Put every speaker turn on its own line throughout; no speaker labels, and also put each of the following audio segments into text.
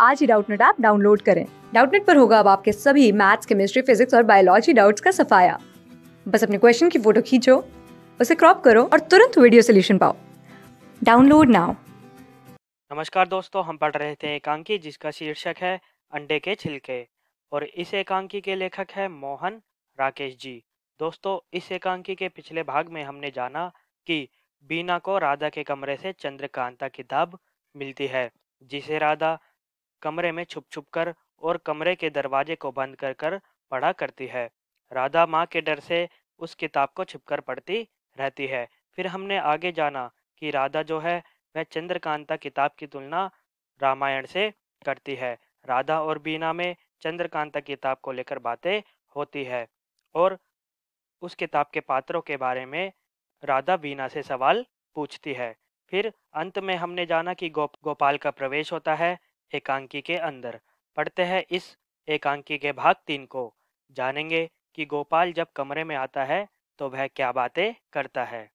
आज ही Doubtnut app download करें। Doubtnut पर होगा अब आपके सभी मैथ्स, केमिस्ट्री, फिजिक्स और बायोलॉजी डाउट्स का सफाया। बस अपने क्वेश्चन की फोटो खींचो, उसे क्रॉप करो और तुरंत वीडियो सोल्यूशन पाओ। Download now.
नमस्कार दोस्तों, हम पढ़ रहे थे एकांकी जिसका शीर्षक है अंडे के छिलके और इस एकांकी के लेखक है मोहन राकेश जी। दोस्तों, इस एकांकी के पिछले भाग में हमने जाना कि बीना को राधा के कमरे से चंद्रकांता किताब मिलती है, जिसे राधा कमरे में छुप छुप कर और कमरे के दरवाजे को बंद कर कर पढ़ा करती है। राधा माँ के डर से उस किताब को छिपकर पढ़ती रहती है। फिर हमने आगे जाना कि राधा जो है वह चंद्रकांता किताब की तुलना रामायण से करती है। राधा और बीना में चंद्रकांता किताब को लेकर बातें होती है और उस किताब के पात्रों के बारे में राधा बीना से सवाल पूछती है। फिर अंत में हमने जाना कि गोपाल का प्रवेश होता है एकांकी के अंदर। पढ़ते हैं इस एकांकी के भाग 3 को। जानेंगे कि गोपाल जब कमरे में आता है तो वह क्या बातें करता है।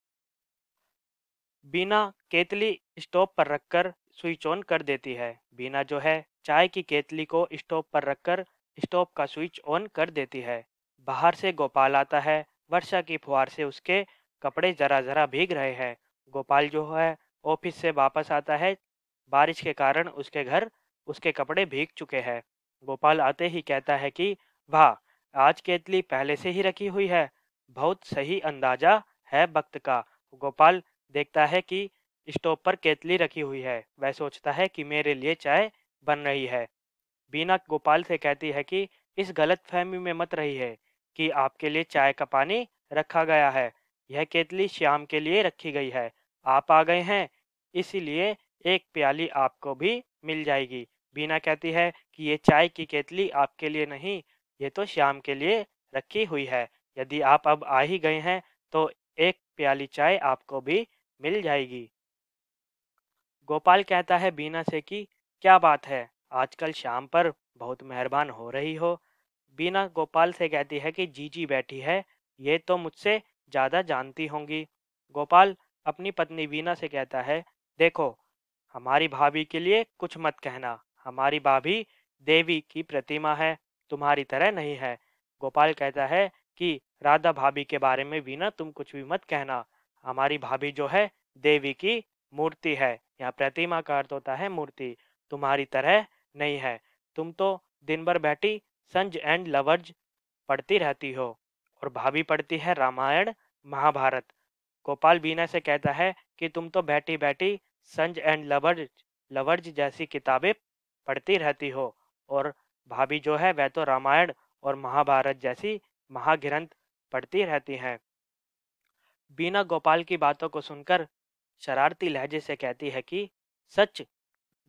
बीना केतली स्टोव पर रखकर स्विच ऑन कर देती है। बीना जो है चाय की केतली को स्टोव पर रखकर स्टोव का स्विच ऑन कर देती है। बाहर से गोपाल आता है। वर्षा की फुहार से उसके कपड़े जरा जरा भीग रहे हैं। गोपाल जो है ऑफिस से वापस आता है। बारिश के कारण उसके घर उसके कपड़े भीग चुके हैं। गोपाल आते ही कहता है कि वाह, आज केतली पहले से ही रखी हुई है। बहुत सही अंदाजा है वक्त का। गोपाल देखता है कि स्टोव पर केतली रखी हुई है। वह सोचता है कि मेरे लिए चाय बन रही है। बीना गोपाल से कहती है कि इस गलत फहमी में मत रही है कि आपके लिए चाय का पानी रखा गया है। यह केतली श्याम के लिए रखी गई है। आप आ गए हैं, इसीलिए एक प्याली आपको भी मिल जाएगी। बीना कहती है कि ये चाय की केतली आपके लिए नहीं, ये तो श्याम के लिए रखी हुई है। यदि आप अब आ ही गए हैं तो एक प्याली चाय आपको भी मिल जाएगी। गोपाल कहता है बीना से कि क्या बात है, आजकल शाम पर बहुत मेहरबान हो रही हो। बीना गोपाल से कहती है कि जीजी बैठी है, ये तो मुझसे ज़्यादा जानती होंगी। गोपाल अपनी पत्नी बीना से कहता है, देखो, हमारी भाभी के लिए कुछ मत कहना। हमारी भाभी देवी की प्रतिमा है, तुम्हारी तरह नहीं है। गोपाल कहता है कि राधा भाभी के बारे में बीना तुम कुछ भी मत कहना। हमारी भाभी जो है देवी की मूर्ति है। यहाँ प्रतिमा का अर्थ होता है मूर्ति। तुम्हारी तरह नहीं है। तुम तो दिन भर बैठी संज एंड लवर्ज पढ़ती रहती हो और भाभी पढ़ती है रामायण महाभारत। गोपाल बीना से कहता है कि तुम तो बैठी बैठी संज एंड लवर्ज लवर्ज जैसी किताबें पढ़ती रहती हो और भाभी जो है वह तो रामायण और महाभारत जैसी महाग्रंथ पढ़ती रहती हैं। बीना गोपाल की बातों को सुनकर शरारती लहजे से कहती है कि सच।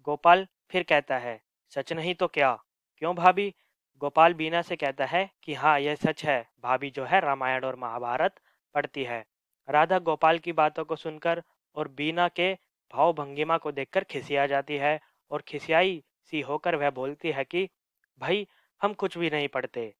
गोपाल फिर कहता है, सच नहीं तो क्या? क्यों भाभी? गोपाल बीना से कहता है कि हाँ, यह सच है, भाभी जो है रामायण और महाभारत पढ़ती है। राधा गोपाल की बातों को सुनकर और बीना के भाव भंगिमा को देखकर खिसिया जाती है और खिसियाई सी होकर वह बोलती है कि भाई, हम कुछ भी नहीं पढ़ते।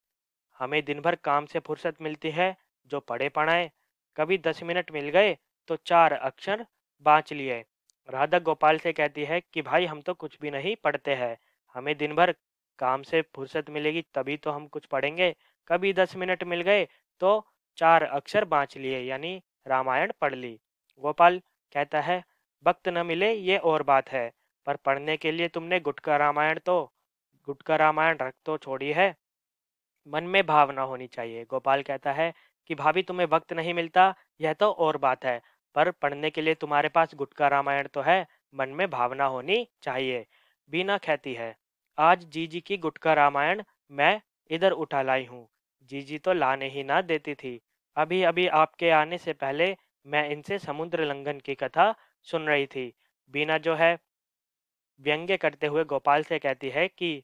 हमें दिन भर काम से फुर्सत मिलती है, जो पढ़े पढ़ाए। कभी 10 मिनट मिल गए तो 4 अक्षर बाँच लिए। राधा गोपाल से कहती है कि भाई, हम तो कुछ भी नहीं पढ़ते हैं। हमें दिन भर काम से फुर्सत मिलेगी तभी तो हम कुछ पढ़ेंगे। कभी 10 मिनट मिल गए तो 4 अक्षर बाँच लिए, यानी रामायण पढ़ ली। गोपाल कहता है, वक्त न मिले ये और बात है, पर पढ़ने के लिए तुमने गुटका रामायण रख तो छोड़ी है। मन में भावना होनी चाहिए। गोपाल कहता है कि भाभी, तुम्हें वक्त नहीं मिलता यह तो और बात है, पर पढ़ने के लिए तुम्हारे पास गुटका रामायण तो है, मन में भावना होनी चाहिए। बीना कहती है, आज जीजी की गुटका रामायण मैं इधर उठा लाई हूँ। जीजी तो लाने ही ना देती थी। अभी अभी आपके आने से पहले मैं इनसे समुद्र लंघन की कथा सुन रही थी। बीना जो है व्यंग्य करते हुए गोपाल से कहती है कि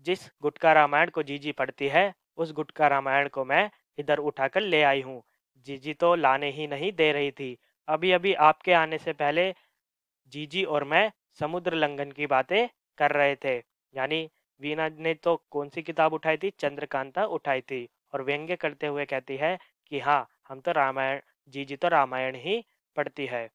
जिस गुटका रामायण को जीजी पढ़ती है, उस गुटका रामायण को मैं इधर उठाकर ले आई हूँ। जीजी तो लाने ही नहीं दे रही थी। अभी अभी आपके आने से पहले जीजी और मैं समुद्र लंघन की बातें कर रहे थे। यानी वीना ने तो कौन सी किताब उठाई थी? चंद्रकांता उठाई थी। और व्यंग्य करते हुए कहती है कि हाँ, हम तो रामायण जीजी तो रामायण ही पढ़ती है।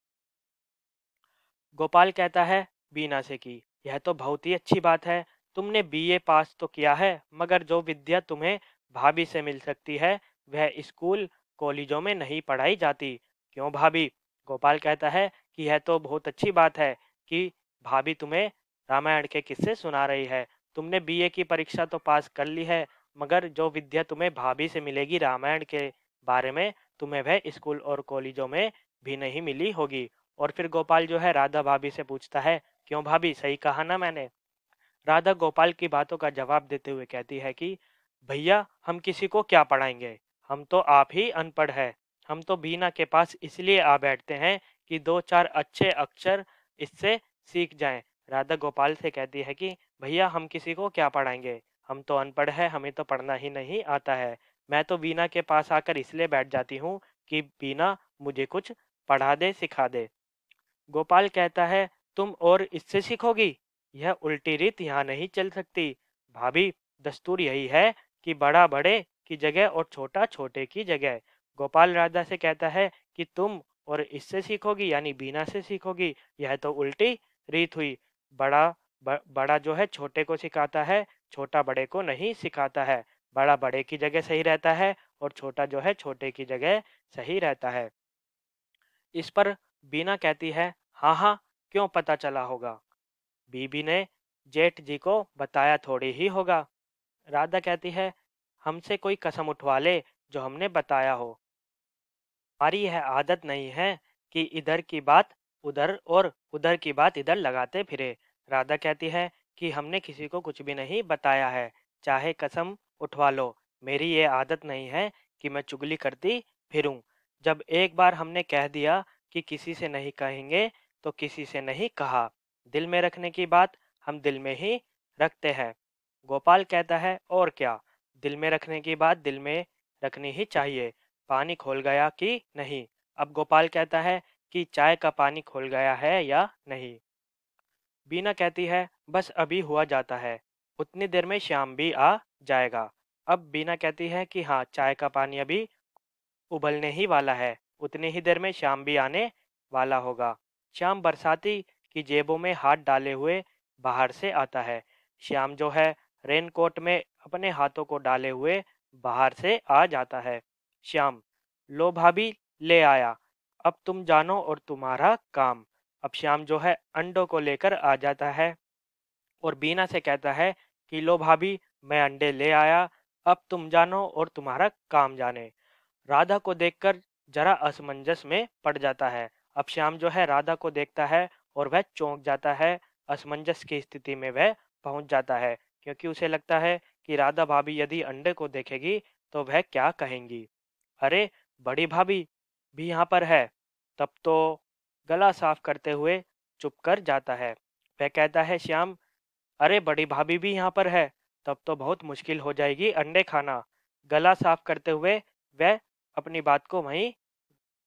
गोपाल कहता है बीना से कि यह तो बहुत ही अच्छी बात है। तुमने बीए पास तो किया है, मगर जो विद्या तुम्हें भाभी से मिल सकती है वह स्कूल कॉलेजों में नहीं पढ़ाई जाती। क्यों भाभी? गोपाल कहता है कि यह तो बहुत अच्छी बात है कि भाभी तुम्हें रामायण के किस्से सुना रही है। तुमने बीए की परीक्षा तो पास कर ली है, मगर जो विद्या तुम्हें भाभी से मिलेगी रामायण के बारे में, तुम्हें वह स्कूल और कॉलेजों में भी नहीं मिली होगी। और फिर गोपाल जो है राधा भाभी से पूछता है, क्यों भाभी, सही कहा ना मैंने? राधा गोपाल की बातों का जवाब देते हुए कहती है कि भैया, हम किसी को क्या पढ़ाएंगे, हम तो आप ही अनपढ़ है। हम तो बीना के पास इसलिए आ बैठते हैं कि दो चार अच्छे अक्षर इससे सीख जाएं। राधा गोपाल से कहती है कि भैया, हम किसी को क्या पढ़ाएंगे, हम तो अनपढ़ है, हमें तो पढ़ना ही नहीं आता है। मैं तो बीना के पास आकर इसलिए बैठ जाती हूँ कि बीना मुझे कुछ पढ़ा दे, सिखा दे। गोपाल कहता है, तुम और इससे सीखोगी? यह उल्टी रीत यहाँ नहीं चल सकती भाभी। दस्तूर यही है कि बड़ा बड़े की जगह और छोटा छोटे की जगह। गोपाल राधा से कहता है कि तुम और इससे सीखोगी यानी बीना से सीखोगी, यह तो उल्टी रीत हुई। बड़ा बड़ा जो है छोटे को सिखाता है, छोटा बड़े को नहीं सिखाता है। बड़ा बड़े की जगह सही रहता है और छोटा जो है छोटे की जगह सही रहता है। इस पर बीना कहती है, हाँ हाँ, क्यों पता चला होगा? बीबी ने जेठ जी को बताया थोड़ी ही होगा। राधा कहती है, हमसे कोई कसम उठवा ले जो हमने बताया हो। हमारी यह आदत नहीं है कि इधर की बात उधर और उधर की बात इधर लगाते फिरे। राधा कहती है कि हमने किसी को कुछ भी नहीं बताया है, चाहे कसम उठवा लो। मेरी ये आदत नहीं है कि मैं चुगली करती फिरूं। जब एक बार हमने कह दिया कि किसी से नहीं कहेंगे, तो किसी से नहीं कहा। दिल में रखने की बात हम दिल में ही रखते हैं। गोपाल कहता है, और क्या, दिल में रखने की बात दिल में रखनी ही चाहिए। पानी खोल गया कि नहीं? अब गोपाल कहता है कि चाय का पानी खोल गया है या नहीं? बीना कहती है, बस अभी हुआ जाता है, उतनी देर में श्याम भी आ जाएगा। अब बीना कहती है कि हाँ, चाय का पानी अभी उबलने ही वाला है, उतनी ही देर में श्याम भी आने वाला होगा। श्याम बरसाती की जेबों में हाथ डाले हुए बाहर से आता है। श्याम जो है रेनकोट में अपने हाथों को डाले हुए बाहर से आ जाता है। श्याम, लो भाभी, ले आया, अब तुम जानो और तुम्हारा काम। अब श्याम जो है अंडों को लेकर आ जाता है और बीना से कहता है कि लो भाभी, मैं अंडे ले आया, अब तुम जानो और तुम्हारा काम जाने। राधा को देखकर जरा असमंजस में पड़ जाता है। अब श्याम जो है राधा को देखता है और वह चौंक जाता है। असमंजस की स्थिति में वह पहुंच जाता है, क्योंकि उसे लगता है कि राधा भाभी यदि अंडे को देखेगी तो वह क्या कहेंगी। अरे, बड़ी भाभी भी यहाँ पर है। तब तो गला साफ करते हुए चुप कर जाता है। वह कहता है, श्याम, अरे बड़ी भाभी भी यहाँ पर है, तब तो बहुत मुश्किल हो जाएगी अंडे खाना। गला साफ करते हुए वह अपनी बात को वहीं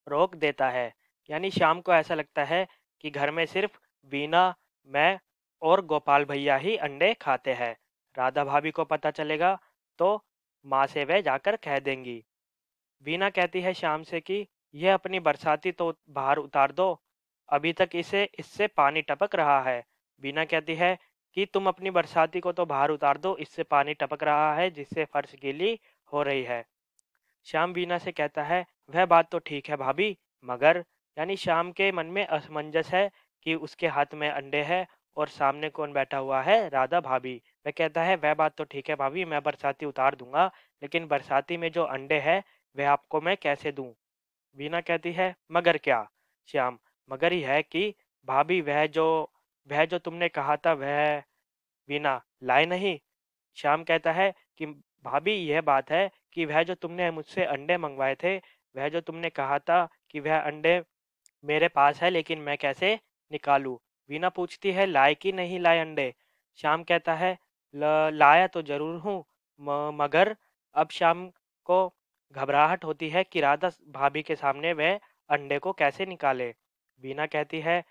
रोक देता है। यानी शाम को ऐसा लगता है कि घर में सिर्फ बीना, मैं और गोपाल भैया ही अंडे खाते हैं। राधा भाभी को पता चलेगा तो माँ से वह जाकर कह देंगी। बीना कहती है शाम से कि यह अपनी बरसाती तो बाहर उतार दो, अभी तक इसे इससे पानी टपक रहा है। बीना कहती है कि तुम अपनी बरसाती को तो बाहर उतार दो, इससे पानी टपक रहा है जिससे फर्श गीली हो रही है। श्याम बीना से कहता है, वह बात तो ठीक है भाभी, मगर यानी श्याम के मन में असमंजस है कि उसके हाथ में अंडे है और सामने कौन बैठा हुआ है, राधा भाभी। वह कहता है, वह बात तो ठीक है भाभी, मैं बरसाती उतार दूंगा, लेकिन बरसाती में जो अंडे है वह आपको मैं कैसे दूं? बीना कहती है, मगर क्या? श्याम, मगर ही है कि भाभी वह जो तुमने कहा था वह बीना लाए नहीं। श्याम कहता है कि भाभी, यह बात है कि वह जो तुमने मुझसे अंडे मंगवाए थे, वह जो तुमने कहा था कि वह अंडे मेरे पास है, लेकिन मैं कैसे निकालूं? वीना पूछती है, लाए कि नहीं लाए अंडे? श्याम कहता है, लाया तो जरूर हूँ, मगर अब श्याम को घबराहट होती है कि राधा भाभी के सामने वह अंडे को कैसे निकाले। वीना कहती है,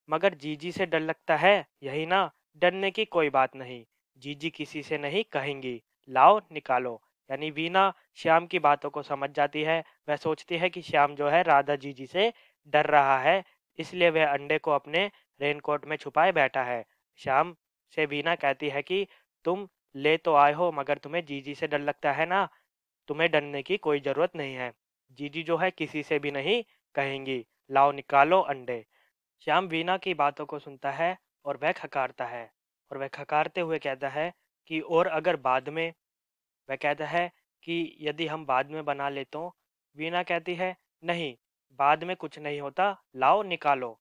मगर जीजी से डर लगता है, यही ना? डरने की कोई बात नहीं, जीजी किसी से नहीं कहेंगी, लाओ निकालो। यानी वीना श्याम की बातों को समझ जाती है। वह सोचती है कि श्याम जो है राधा जीजी से डर रहा है, इसलिए वह अंडे को अपने रेनकोट में छुपाए बैठा है। श्याम से वीना कहती है कि तुम ले तो आए हो मगर तुम्हें जीजी से डर लगता है ना। तुम्हें डरने की कोई जरूरत नहीं है। जीजी जो है किसी से भी नहीं कहेंगी। लाओ निकालो अंडे। श्याम वीना की बातों को सुनता है और वह खकारता है। और वह खकारते हुए कहता है कि और अगर बाद में, वह कहता है कि यदि हम बाद में बना ले तो। वीना कहती है नहीं, बाद में कुछ नहीं होता, लाओ निकालो।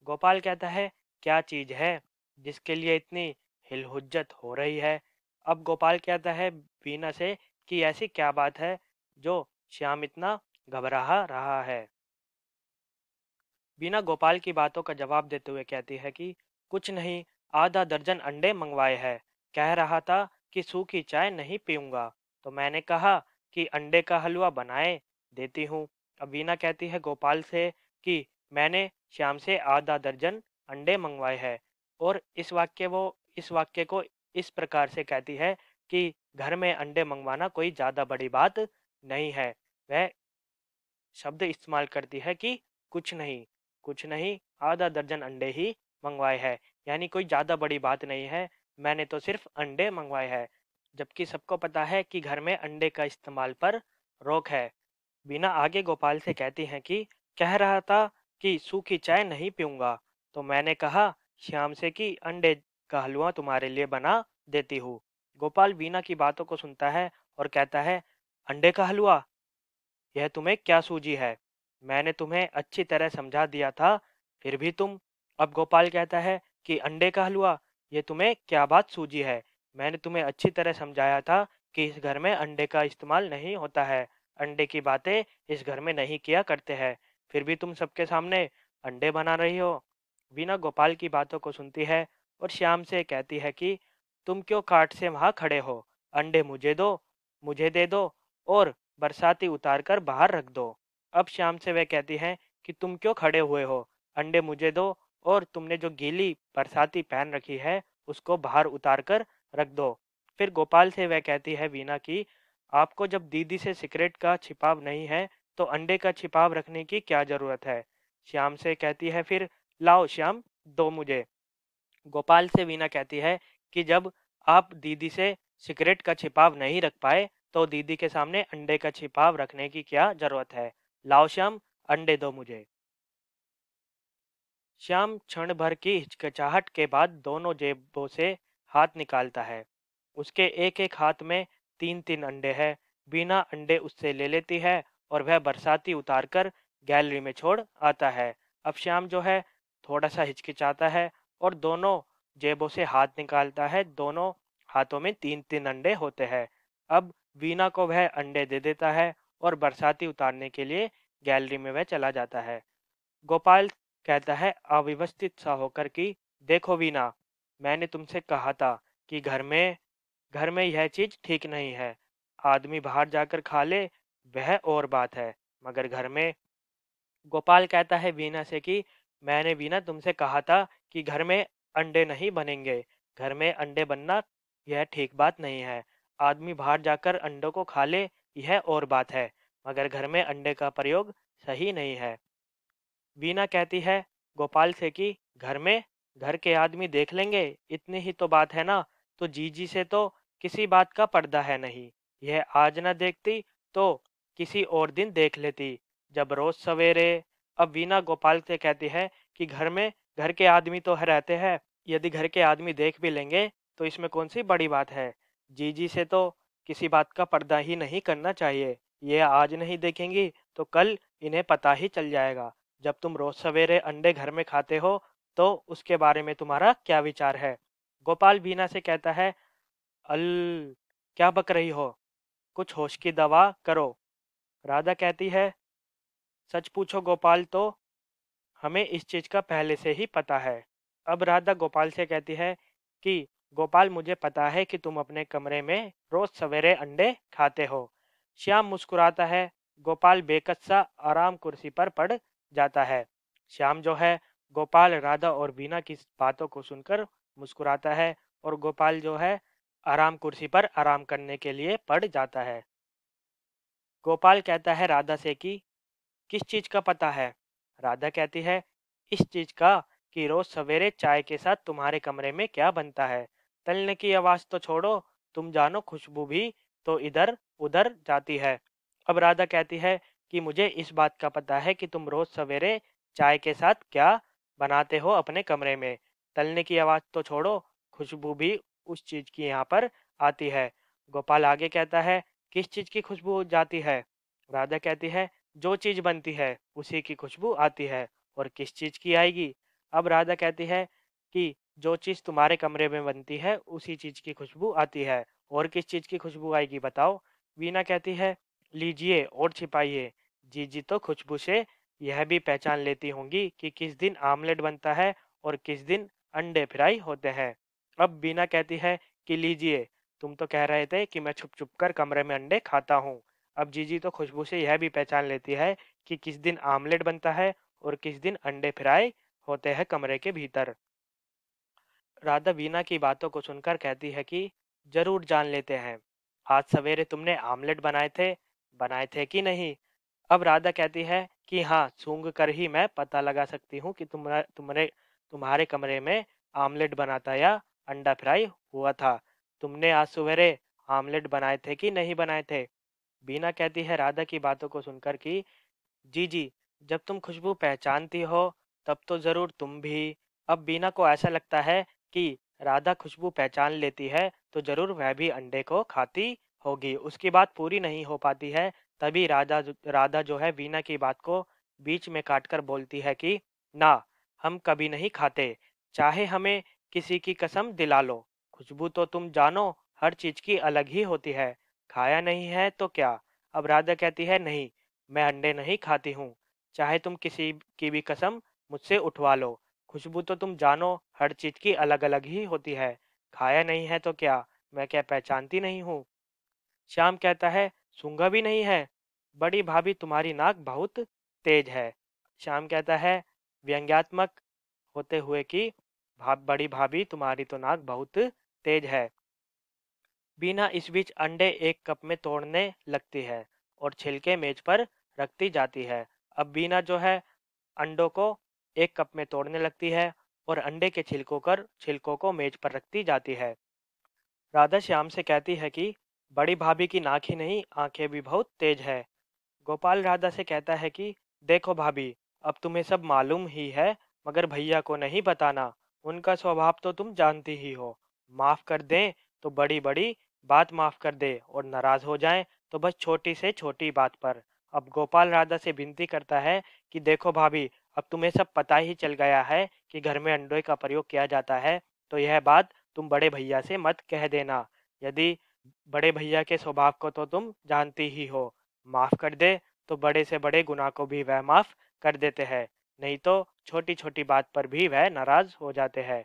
गोपाल कहता है क्या चीज है जिसके लिए इतनी हिलहुज्जत हो रही है। अब गोपाल कहता है वीना से कि ऐसी क्या बात है जो श्याम इतना घबरा रहा है। वीना गोपाल की बातों का जवाब देते हुए कहती है कि कुछ नहीं, आधा दर्जन अंडे मंगवाए हैं। कह रहा था कि सूखी चाय नहीं पीऊंगा, तो मैंने कहा कि अंडे का हलवा बनाए देती हूँ। अब वीना कहती है गोपाल से कि मैंने श्याम से आधा दर्जन अंडे मंगवाए हैं। और इस वाक्य को इस प्रकार से कहती है कि घर में अंडे मंगवाना कोई ज़्यादा बड़ी बात नहीं है। वह शब्द इस्तेमाल करती है कि कुछ नहीं, आधा दर्जन अंडे ही मंगवाए हैं। यानी कोई ज़्यादा बड़ी बात नहीं है, मैंने तो सिर्फ अंडे मंगवाए हैं। जबकि सबको पता है कि घर में अंडे का इस्तेमाल पर रोक है। बीना आगे गोपाल से कहती हैं कि कह रहा था कि सूखी चाय नहीं पीऊंगा, तो मैंने कहा श्याम से कि अंडे का हलवा तुम्हारे लिए बना देती हूँ। गोपाल बीना की बातों को सुनता है और कहता है अंडे का हलवा, यह तुम्हें क्या सूझी है? मैंने तुम्हें अच्छी तरह समझा दिया था, फिर भी तुम। अब गोपाल कहता है कि अंडे का हलवा, ये तुम्हें क्या बात सूझी है? मैंने तुम्हें अच्छी तरह समझाया था कि इस घर में अंडे का इस्तेमाल नहीं होता है। अंडे की बातें इस घर में नहीं किया करते हैं, फिर भी तुम सबके सामने अंडे बना रही हो। वीना गोपाल की बातों को सुनती है और श्याम से कहती है कि तुम क्यों काट से वहां खड़े हो? अंडे मुझे दे दो और बरसाती उतार कर बाहर रख दो। अब शाम से वह कहती हैं कि तुम क्यों खड़े हुए हो? अंडे मुझे दो और तुमने जो गीली बरसाती पहन रखी है उसको बाहर उतार कर रख दो। फिर गोपाल से वह कहती है वीना की आपको जब दीदी से सिगरेट का छिपाव नहीं है तो अंडे का छिपाव रखने की क्या जरूरत है? श्याम से कहती है फिर लाओ श्याम, दो मुझे। गोपाल से वीना कहती है कि जब आप दीदी से सिगरेट का छिपाव नहीं रख पाए तो दीदी के सामने अंडे का छिपाव रखने की क्या जरूरत है? लाओ श्याम, अंडे दो मुझे। श्याम क्षण भर की हिचकिचाहट के बाद दोनों जेबों से हाथ निकालता है। उसके एक एक हाथ में तीन तीन अंडे हैं। बिना अंडे उससे ले लेती है और वह बरसाती उतारकर गैलरी में छोड़ आता है। अब श्याम जो है थोड़ा सा हिचकिचाता है और दोनों जेबों से हाथ निकालता है। दोनों हाथों में तीन तीन अंडे होते हैं। अब वीना को वह अंडे दे देता है और बरसाती उतारने के लिए गैलरी में वह चला जाता है। गोपाल कहता है अव्यवस्थित सा होकर कि देखो वीना, मैंने तुमसे कहा था कि घर में यह चीज ठीक नहीं है। आदमी बाहर जाकर खा ले वह और बात है, मगर घर में। गोपाल कहता है वीना से कि मैंने वीना तुमसे कहा था कि घर में अंडे नहीं बनेंगे। घर में अंडे बनना यह ठीक बात नहीं है। आदमी बाहर जाकर अंडों को खा ले यह और बात है, मगर घर में अंडे का प्रयोग सही नहीं है। वीना कहती है गोपाल से कि घर के आदमी देख लेंगे, इतनी ही तो बात है ना। तो जीजी से तो किसी बात का पर्दा है नहीं। यह आज न देखती तो किसी और दिन देख लेती, जब रोज सवेरे। अब वीना गोपाल से कहती है कि घर के आदमी तो रहते हैं, यदि घर के आदमी देख भी लेंगे तो इसमें कौन सी बड़ी बात है। जीजी से तो किसी बात का पर्दा ही नहीं करना चाहिए। ये आज नहीं देखेंगी तो कल इन्हें पता ही चल जाएगा। जब तुम रोज सवेरे अंडे घर में खाते हो तो उसके बारे में तुम्हारा क्या विचार है? गोपाल बीना से कहता है अल क्या बक रही हो, कुछ होश की दवा करो। राधा कहती है सच पूछो गोपाल, तो हमें इस चीज का पहले से ही पता है। अब राधा गोपाल से कहती है कि गोपाल मुझे पता है कि तुम अपने कमरे में रोज सवेरे अंडे खाते हो। श्याम मुस्कुराता है। गोपाल बेकस सा आराम कुर्सी पर पड़ जाता है। श्याम जो है गोपाल, राधा और बीना की बातों को सुनकर मुस्कुराता है और गोपाल जो है आराम कुर्सी पर आराम करने के लिए पड़ जाता है। गोपाल कहता है राधा से कि किस चीज का पता है? राधा कहती है इस चीज का कि रोज सवेरे चाय के साथ तुम्हारे कमरे में क्या बनता है। तलने की आवाज़ तो छोड़ो, तुम जानो खुशबू भी तो इधर उधर जाती है। अब राधा कहती है कि मुझे इस बात का पता है कि तुम रोज सवेरे चाय के साथ क्या बनाते हो अपने कमरे में। तलने की आवाज़ तो छोड़ो, खुशबू भी उस चीज़ की यहाँ पर आती है। गोपाल आगे कहता है, किस चीज़ की खुशबू जाती है? राधा कहती है, जो चीज़ बनती है उसी की खुशबू आती है। और किस चीज़ की आएगी? अब राधा कहती है कि जो चीज़ तुम्हारे कमरे में बनती है उसी चीज़ की खुशबू आती है। और किस चीज़ की खुशबू आएगी बताओ? वीना कहती है, लीजिए और छिपाइए। जीजी तो खुशबू से यह भी पहचान लेती होंगी कि किस दिन आमलेट बनता है और किस दिन अंडे फ्राई होते हैं। अब बीना कहती है कि लीजिए, तुम तो कह रहे थे कि मैं छुप छुप कर कमरे में अंडे खाता हूँ। अब जीजी तो खुशबू से यह भी पहचान लेती है कि किस दिन आमलेट बनता है और किस दिन अंडे फ्राई होते हैं कमरे के भीतर। राधा वीना की बातों को सुनकर कहती है कि जरूर जान लेते हैं, आज सवेरे तुमने आमलेट बनाए थे कि नहीं? अब राधा कहती है कि हाँ, सूंघ कर ही मैं पता लगा सकती हूँ कि तुम्हारे कमरे में आमलेट बनाता या अंडा फ्राई हुआ था। तुमने आज सवेरे आमलेट बनाए थे कि नहीं बनाए थे? बीना कहती है राधा की बातों को सुनकर कि जी जी, जब तुम खुशबू पहचानती हो तब तो जरूर तुम भी। अब बीना को ऐसा लगता है कि राधा खुशबू पहचान लेती है तो जरूर वह भी अंडे को खाती होगी। उसकी बात पूरी नहीं हो पाती है, तभी राधा जो है बीना की बात को बीच में काटकर बोलती है कि ना, हम कभी नहीं खाते, चाहे हमें किसी की कसम दिला लो। खुशबू तो तुम जानो हर चीज की अलग ही होती है, खाया नहीं है तो क्या? अब राधा कहती है, नहीं, मैं अंडे नहीं खाती हूँ, चाहे तुम किसी की भी कसम मुझसे उठवा लो। खुशबू तो तुम जानो हर चीज की अलग अलग ही होती है, खाया नहीं है तो क्या, मैं क्या पहचानती नहीं हूँ? श्याम कहता है, सूंघा भी नहीं है? बड़ी भाभी तुम्हारी नाक बहुत तेज है। श्याम कहता है व्यंग्यात्मक होते हुए कि बड़ी भाभी तुम्हारी तो नाक बहुत तेज है। बीना इस बीच अंडे एक कप में तोड़ने लगती है और छिलके मेज पर रखती जाती है। अब बीना जो है अंडों को एक कप में तोड़ने लगती है और अंडे के छिलकों को मेज पर रखती जाती है। राधा श्याम से कहती है कि बड़ी भाभी की नाक ही नहीं, आंखें भी बहुत तेज है। गोपाल राधा से कहता है कि देखो भाभी, अब तुम्हें सब मालूम ही है, मगर भैया को नहीं बताना, उनका स्वभाव तो तुम जानती ही हो। माफ कर दें तो बड़ी बड़ी बात माफ कर दे, और नाराज हो जाएं तो बस छोटी से छोटी बात पर। अब गोपाल राधा से विनती करता है कि देखो भाभी, अब तुम्हें सब पता ही चल गया है कि घर में अंडे का प्रयोग किया जाता है, तो यह बात तुम बड़े भैया से मत कह देना। यदि बड़े भैया के स्वभाव को तो तुम जानती ही हो, माफ कर दे तो बड़े से बड़े गुनाह को भी वह माफ कर देते हैं, नहीं तो छोटी छोटी बात पर भी वह नाराज हो जाते हैं।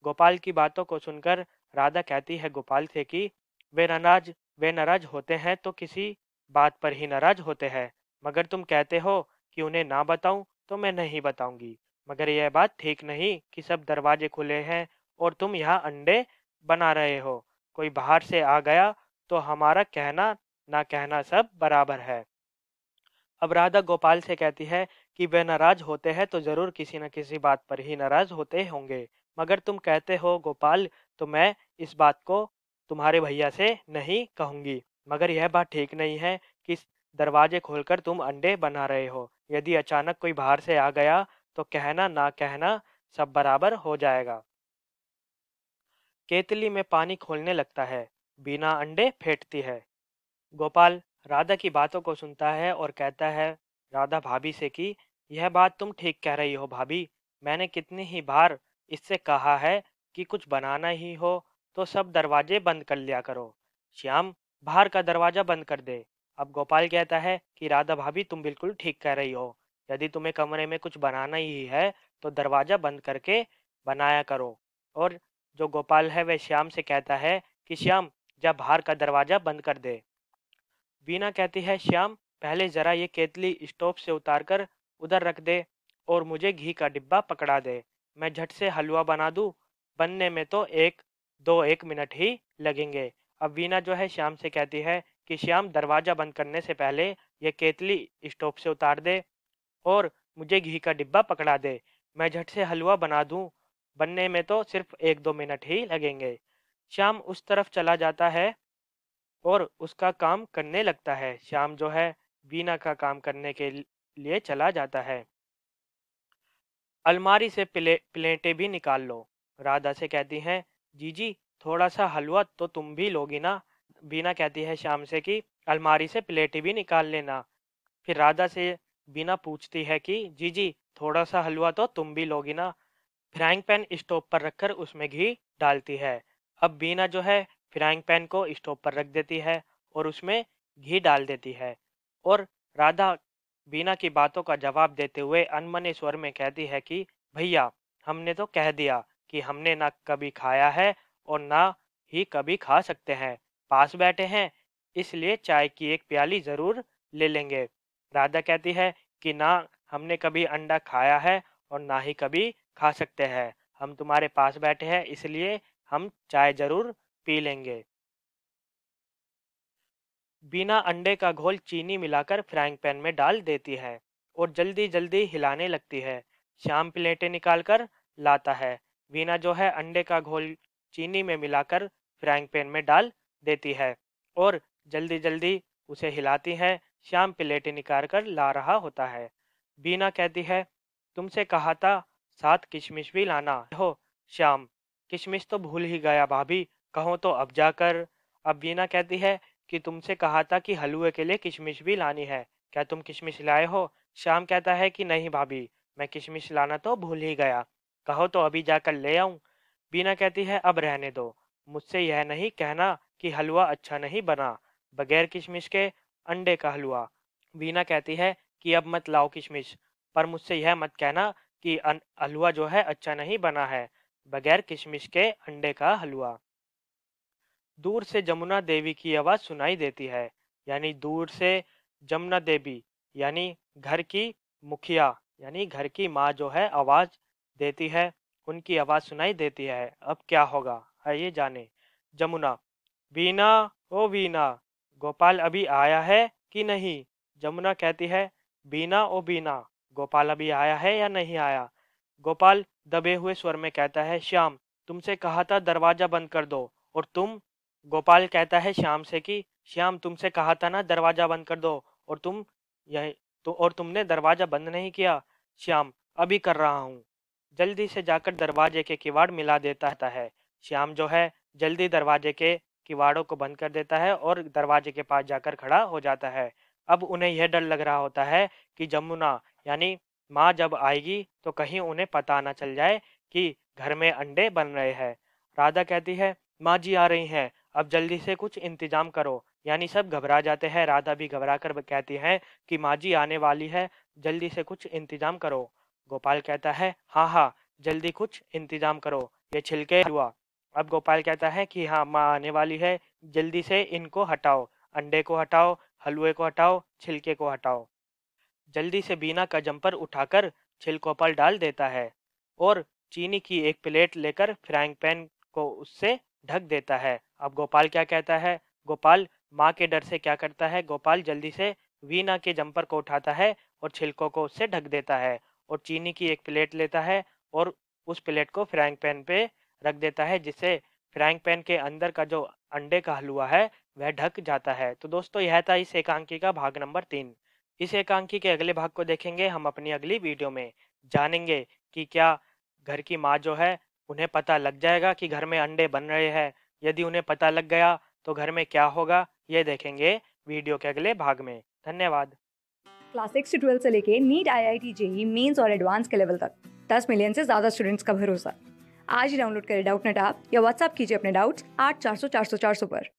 गोपाल की बातों को सुनकर राधा कहती है गोपाल से कि वे नाराज होते हैं तो किसी बात पर ही नाराज होते हैं, मगर तुम कहते हो कि उन्हें ना बताऊं तो मैं नहीं बताऊंगी। मगर यह बात ठीक नहीं कि सब दरवाजे खुले हैं और तुम यहाँ अंडे बना रहे हो। कोई बाहर से आ गया तो हमारा कहना ना कहना सब बराबर है। अब राधा गोपाल से कहती है कि वे नाराज होते हैं तो जरूर किसी न किसी बात पर ही नाराज होते होंगे, मगर तुम कहते हो गोपाल, तो मैं इस बात को तुम्हारे भैया से नहीं कहूंगी। मगर यह बात ठीक नहीं है कि दरवाजे खोलकर तुम अंडे बना रहे हो। यदि अचानक कोई बाहर से आ गया तो कहना ना कहना सब बराबर हो जाएगा। केतली में पानी खोलने लगता है, बिना अंडे फेंटती है। गोपाल राधा की बातों को सुनता है और कहता है राधा भाभी से कि यह बात तुम ठीक कह रही हो भाभी, मैंने कितनी ही बार इससे कहा है कि कुछ बनाना ही हो तो सब दरवाजे बंद कर लिया करो। श्याम, बाहर का दरवाजा बंद कर दे। अब गोपाल कहता है कि राधा भाभी तुम बिल्कुल ठीक कह रही हो, यदि तुम्हें कमरे में कुछ बनाना ही है तो दरवाजा बंद करके बनाया करो। और जो गोपाल है वह श्याम से कहता है कि श्याम, जा बाहर का दरवाजा बंद कर दे। वीना कहती है श्याम, पहले जरा ये केतली स्टोव से उतार कर उधर रख दे और मुझे घी का डिब्बा पकड़ा दे, मैं झट से हलवा बना दूं, बनने में तो एक मिनट ही लगेंगे। अब वीना जो है श्याम से कहती है कि श्याम, दरवाजा बंद करने से पहले ये केतली स्टोव से उतार दे और मुझे घी का डिब्बा पकड़ा दे, मैं झट से हलवा बना दूं, बनने में तो सिर्फ 1-2 मिनट ही लगेंगे। श्याम उस तरफ चला जाता है और उसका काम करने लगता है। श्याम जो है बीना का काम करने के लिए चला जाता है। अलमारी से प्लेटें भी निकाल लो। राधा से कहती हैं, जीजी थोड़ा सा हलवा तो तुम भी लोगी ना। बीना कहती है श्याम से कि अलमारी से प्लेटें भी निकाल लेना। फिर राधा से बीना पूछती है कि जीजी थोड़ा सा हलवा तो तुम भी लोगी ना। फ्राइंग पैन स्टोव पर रखकर उसमें घी डालती है। अब बीना जो है फ्राइंग पैन को स्टोव पर रख देती है और उसमें घी डाल देती है। और राधा बीना की बातों का जवाब देते हुए अनमने स्वर में कहती है कि भैया हमने तो कह दिया कि हमने ना कभी खाया है और ना ही कभी खा सकते हैं। पास बैठे हैं इसलिए चाय की एक प्याली जरूर ले लेंगे। राधा कहती है कि ना हमने कभी अंडा खाया है और ना ही कभी खा सकते हैं। हम तुम्हारे पास बैठे हैं इसलिए हम चाय जरूर पी लेंगे। बिना अंडे का घोल चीनी मिलाकर फ्राइंग पैन में डाल देती है और जल्दी जल्दी हिलाने लगती है। श्याम प्लेटें निकालकर लाता है। वीना जो है अंडे का घोल चीनी में मिलाकर फ्राइंग पैन में डाल देती है और जल्दी जल्दी उसे हिलाती है। श्याम प्लेटें निकाल कर ला रहा होता है। बीना कहती है, तुमसे कहा था साथ किशमिश भी लाना हो। श्याम, किशमिश तो भूल ही गया भाभी, कहो तो अब जाकर। अब बीना कहती है कि तुमसे कहा था कि हलवे के लिए किशमिश भी लानी है, क्या तुम किशमिश लाए हो? श्याम कहता है कि नहीं भाभी, मैं किशमिश लाना तो भूल ही गया, कहो तो अभी जाकर ले आऊं। बीना कहती है अब रहने दो, मुझसे यह नहीं कहना कि हलवा अच्छा नहीं बना, बगैर किशमिश के अंडे का हलवा। बीना कहती है कि अब मत लाओ किशमिश, पर मुझसे यह मत कहना कि हलवा जो है अच्छा नहीं बना है, बगैर किशमिश के अंडे का हलवा। दूर से जमुना देवी की आवाज सुनाई देती है। यानी दूर से जमुना देवी यानी घर की मुखिया यानी घर की माँ जो है आवाज देती है, उनकी आवाज सुनाई देती है। अब क्या होगा आइए जाने। जमुना, वीना, ओ वीना, गोपाल अभी आया है कि नहीं? जमुना कहती है, बीना ओ बीना, गोपाल अभी आया है या नहीं आया? गोपाल दबे हुए स्वर में कहता है, श्याम तुमसे कहा था दरवाजा बंद कर दो और तुम। गोपाल कहता है श्याम से कि श्याम तुमसे कहा था ना दरवाजा बंद कर दो और तुम यह तो और तुमने दरवाजा बंद नहीं किया। श्याम, अभी कर रहा हूँ। जल्दी से जाकर दरवाजे के किवाड़ मिला देता है। श्याम जो है जल्दी दरवाजे के किवाड़ों को बंद कर देता है और दरवाजे के पास जाकर खड़ा हो जाता है। अब उन्हें यह डर लग रहा होता है कि जमुना यानी माँ जब आएगी तो कहीं उन्हें पता ना चल जाए कि घर में अंडे बन रहे हैं। राधा कहती है, माँ जी आ रही हैं, अब जल्दी से कुछ इंतजाम करो। यानी सब घबरा जाते हैं। राधा भी घबरा कर कहती है कि माँ जी आने वाली है, जल्दी से कुछ इंतजाम करो। गोपाल कहता है, हाँ हाँ जल्दी कुछ इंतजाम करो, ये छिलके हुआ। अब गोपाल कहता है कि हाँ माँ आने वाली है, जल्दी से इनको हटाओ, अंडे को हटाओ, हलवे को हटाओ, छिलके को हटाओ। जल्दी से बीना का जंपर उठाकर छिलकों पर डाल देता है और चीनी की एक प्लेट लेकर फ्राइंग पैन को उससे ढक देता है। अब गोपाल क्या कहता है? गोपाल माँ के डर से क्या करता है? गोपाल जल्दी से वीना के जंपर को उठाता है और छिलकों को उससे ढक देता है और चीनी की एक प्लेट लेता है और उस प्लेट को फ्राइंग पैन पे रख देता है, जिससे फ्राइंग पैन के अंदर का जो अंडे का हलवा है वह ढक जाता है। तो दोस्तों यह था इस एकांकी का भाग नंबर 3। इस एकांकी के अगले भाग को देखेंगे हम अपनी अगली वीडियो में। जानेंगे कि क्या घर की माँ जो है उन्हें पता लग जाएगा कि घर में अंडे बन रहे हैं। यदि उन्हें पता लग गया तो घर में क्या होगा, ये देखेंगे वीडियो के अगले भाग में। धन्यवाद।
क्लास 6 से 12 से लेके नीट, IIT, जेई मेंस और एडवांस के लेवल तक 10 मिलियन से ज़्यादा स्टूडेंट्स का भरोसा। आज ही डाउनलोड करें डाउटनेट ऐप या व्हाट्सएप कीजिए अपने डाउट्स 8400 400 400 पर।